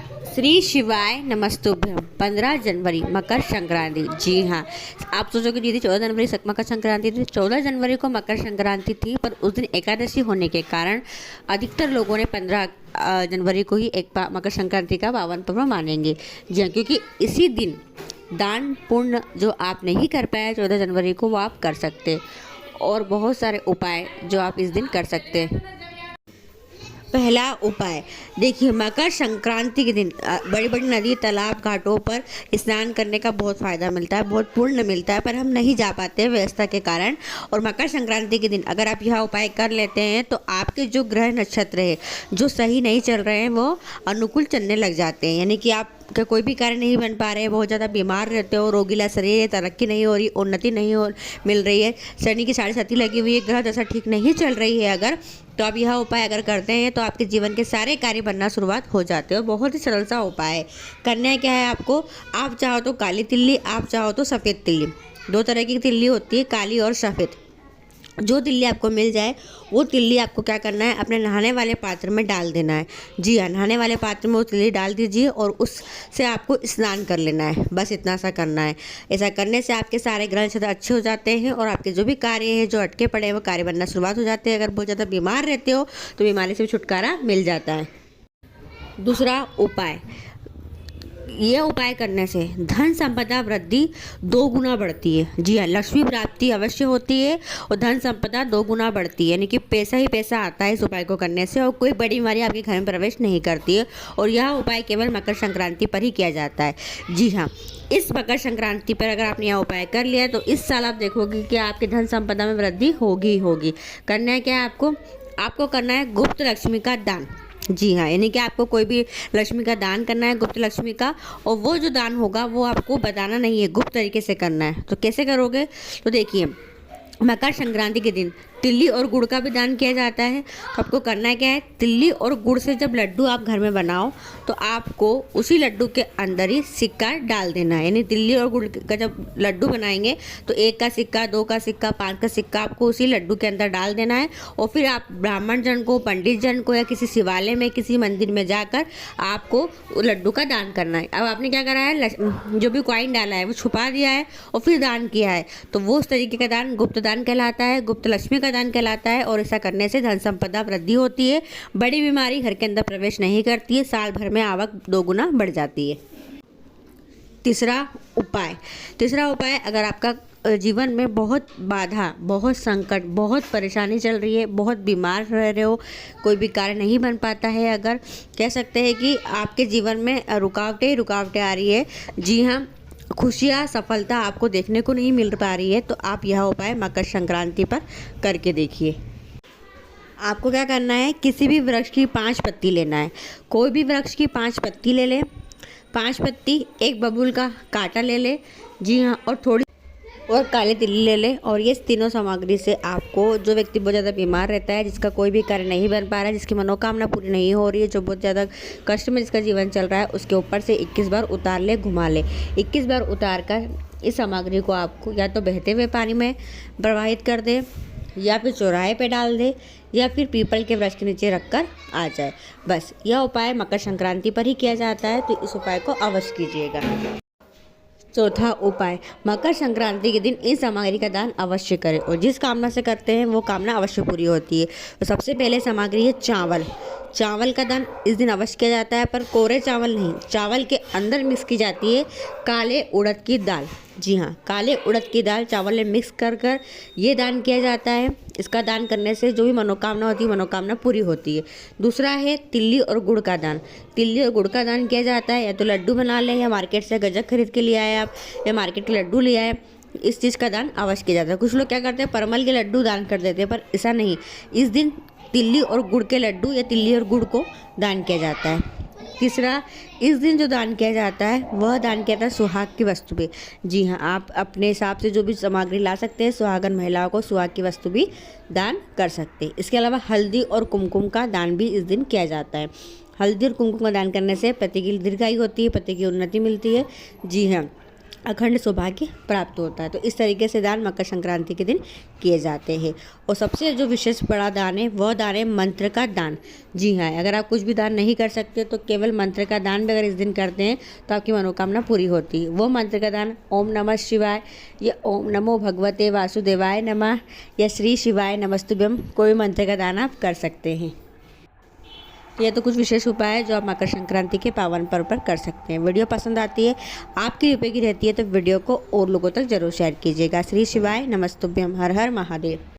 श्री शिवाय नमस्तुभ्यम। 15 जनवरी मकर संक्रांति। जी हाँ, आप सोचोगे दीदी 14 जनवरी मकर संक्रांति थी। 14 जनवरी को मकर संक्रांति थी, पर उस दिन एकादशी होने के कारण अधिकतर लोगों ने 15 जनवरी को ही एक मकर संक्रांति का पावन पर्व मानेंगे। जी हाँ, क्योंकि इसी दिन दान पुण्य जो आप नहीं कर पाए 14 जनवरी को, वो आप कर सकते, और बहुत सारे उपाय जो आप इस दिन कर सकते। पहला उपाय देखिए, मकर संक्रांति के दिन बड़ी बड़ी नदी, तालाब, घाटों पर स्नान करने का बहुत फ़ायदा मिलता है, बहुत पुण्य मिलता है, पर हम नहीं जा पाते व्यवस्था के कारण। और मकर संक्रांति के दिन अगर आप यह उपाय कर लेते हैं तो आपके जो ग्रह नक्षत्र है जो सही नहीं चल रहे हैं वो अनुकूल चलने लग जाते हैं। यानी कि आप का कोई भी कार्य नहीं बन पा रहे हैं, बहुत ज़्यादा बीमार रहते हो, रोगीला शरीर है, तरक्की नहीं हो रही, उन्नति नहीं हो मिल रही है, शनि की 7.5 लगी हुई है, ग्रह दशा ठीक नहीं चल रही है अगर, तो आप यह उपाय अगर करते हैं तो आपके जीवन के सारे कार्य बनना शुरुआत हो जाते हैं। और बहुत ही सरल सा उपाय है। करना क्या है आपको, आप चाहो तो काली तिल्ली, आप चाहो तो सफ़ेद तिल्ली, दो तरह की तिल्ली होती है, काली और सफ़ेद। जो तिल्ली आपको मिल जाए वो तिल्ली आपको क्या करना है, अपने नहाने वाले पात्र में डाल देना है। जी हाँ, नहाने वाले पात्र में वो तिल्ली डाल दीजिए और उससे आपको स्नान कर लेना है। बस इतना सा करना है। ऐसा करने से आपके सारे ग्रह नक्षत्र अच्छे हो जाते हैं और आपके जो भी कार्य है जो अटके पड़े हैं वो कार्य बनना शुरुआत हो जाते हैं। अगर बहुत ज़्यादा बीमार रहते हो तो बीमारी से भी छुटकारा मिल जाता है। दूसरा उपाय, यह उपाय करने से धन संपदा वृद्धि 2 गुना बढ़ती है। जी हाँ, लक्ष्मी प्राप्ति अवश्य होती है और धन संपदा 2 गुना बढ़ती है। यानी कि पैसा ही पैसा आता है इस उपाय को करने से, और कोई बड़ी बीमारी आपके घर में प्रवेश नहीं करती है। और यह उपाय केवल मकर संक्रांति पर ही किया जाता है। जी हाँ, इस मकर संक्रांति पर अगर आपने यह उपाय कर लिया तो इस साल आप देखोगे कि आपके धन संपदा में वृद्धि होगी ही होगी। करना है क्या है आपको करना है गुप्त लक्ष्मी का दान। जी हाँ, यानी कि आपको कोई भी लक्ष्मी का दान करना है, गुप्त लक्ष्मी का, और वो जो दान होगा वो आपको बताना नहीं है, गुप्त तरीके से करना है। तो कैसे करोगे, तो देखिए, मकर संक्रांति के दिन तिल्ली और गुड़ का भी दान किया जाता है। तो आपको करना क्या है, तिल्ली और गुड़ से जब लड्डू आप घर में बनाओ तो आपको उसी लड्डू के अंदर ही सिक्का डाल देना है। यानी तिल्ली और गुड़ का जब लड्डू बनाएंगे तो 1 का सिक्का, 2 का सिक्का, 5 का सिक्का आपको उसी लड्डू के अंदर डाल देना है। और फिर आप ब्राह्मण जन को, पंडित जन को या किसी शिवालय में, किसी मंदिर में जाकर आपको लड्डू का दान करना है। अब आपने क्या करा है, जो भी कॉइन डाला है वो छुपा दिया है और फिर दान किया है, तो वो उस तरीके का दान गुप्त दान कहलाता है, गुप्त लक्ष्मी दान कहलाता है। और ऐसा करने से धन संपदा वृद्धि होती है, बड़ी बीमारी घर के अंदर प्रवेश नहीं करती है, साल भर में आवक 2 गुना बढ़ जाती है। तीसरा उपाय, अगर आपका जीवन में बहुत बाधा, बहुत संकट, बहुत परेशानी चल रही है, बहुत बीमार रह रहे हो, कोई भी कार्य नहीं बन पाता है, अगर कह सकते हैं कि आपके जीवन में रुकावटें आ रही है, जी हाँ, खुशियाँ, सफलता आपको देखने को नहीं मिल पा रही है, तो आप यह उपाय मकर संक्रांति पर करके देखिए। आपको क्या करना है, किसी भी वृक्ष की 5 पत्ती लेना है। कोई भी वृक्ष की 5 पत्ती ले ले, 5 पत्ती, एक बबूल का कांटा ले ले, जी हाँ, और थोड़ी और काली तिल्ली ले ले। और ये तीनों सामग्री से आपको, जो व्यक्ति बहुत ज़्यादा बीमार रहता है, जिसका कोई भी कार्य नहीं बन पा रहा है, जिसकी मनोकामना पूरी नहीं हो रही है, जो बहुत ज़्यादा कष्ट में जिसका जीवन चल रहा है, उसके ऊपर से 21 बार उतार ले, घुमा ले। 21 बार उतार कर इस सामग्री को आपको या तो बहते हुए पानी में प्रवाहित कर दे, या फिर चौराहे पे डाल दे, या फिर पीपल के वृक्ष के नीचे रखकर आ जाए। बस यह उपाय मकर संक्रांति पर ही किया जाता है, तो इस उपाय को अवश्य कीजिएगा। चौथा उपाय, मकर संक्रांति के दिन इस सामग्री का दान अवश्य करें, और जिस कामना से करते हैं वो कामना अवश्य पूरी होती है। तो सबसे पहले सामग्री है चावल का दान इस दिन अवश्य किया जाता है, पर कोरे चावल नहीं, चावल के अंदर मिक्स की जाती है काले उड़द की दाल। जी हाँ, काले उड़द की दाल चावल में मिक्स कर ये दान किया जाता है। इसका दान करने से जो भी मनोकामना होती है, मनोकामना पूरी होती है। दूसरा है तिल्ली और गुड़ का दान। तिल्ली और गुड़ का दान किया जाता है, या तो लड्डू बना लें, या मार्केट से गजक खरीद के लिए आए आप, या मार्केट के लड्डू ले आए, इस चीज़ का दान अवश्य किया जाता है। कुछ लोग क्या करते हैं, परमल के लड्डू दान कर देते हैं, पर ऐसा नहीं, इस दिन तिल्ली और गुड़ के लड्डू या तिल्ली और गुड़ को दान किया जाता है। तीसरा, इस दिन जो दान किया जाता है वह दान किया जाता है सुहाग की वस्तु भी। जी हाँ, आप अपने हिसाब से जो भी सामग्री ला सकते हैं, सुहागन महिलाओं को सुहाग की वस्तु भी दान कर सकते हैं। इसके अलावा हल्दी और कुमकुम का दान भी इस दिन किया जाता है। हल्दी और कुमकुम का दान करने से पति की दीर्घायु होती है, पति की उन्नति मिलती है। जी हाँ, अखंड सौभाग्य प्राप्त होता है। तो इस तरीके से दान मकर संक्रांति के दिन किए जाते हैं। और सबसे जो विशेष बड़ा दान है वह दान है मंत्र का दान। जी हाँ, अगर आप कुछ भी दान नहीं कर सकते तो केवल मंत्र का दान भी अगर इस दिन करते हैं तो आपकी मनोकामना पूरी होती है। वो मंत्र का दान ओम नमः शिवाय या ओम नमो भगवते वासुदेवाय नमः या श्री शिवाय नमस्तुभ्यम, कोई मंत्र का दान आप कर सकते हैं। ये तो कुछ विशेष उपाय है जो आप मकर संक्रांति के पावन पर्व पर कर सकते हैं। वीडियो पसंद आती है, आपकी उपयोगी रहती है तो वीडियो को और लोगों तक जरूर शेयर कीजिएगा। श्री शिवाय नमस्तुभ्यम, हर हर महादेव।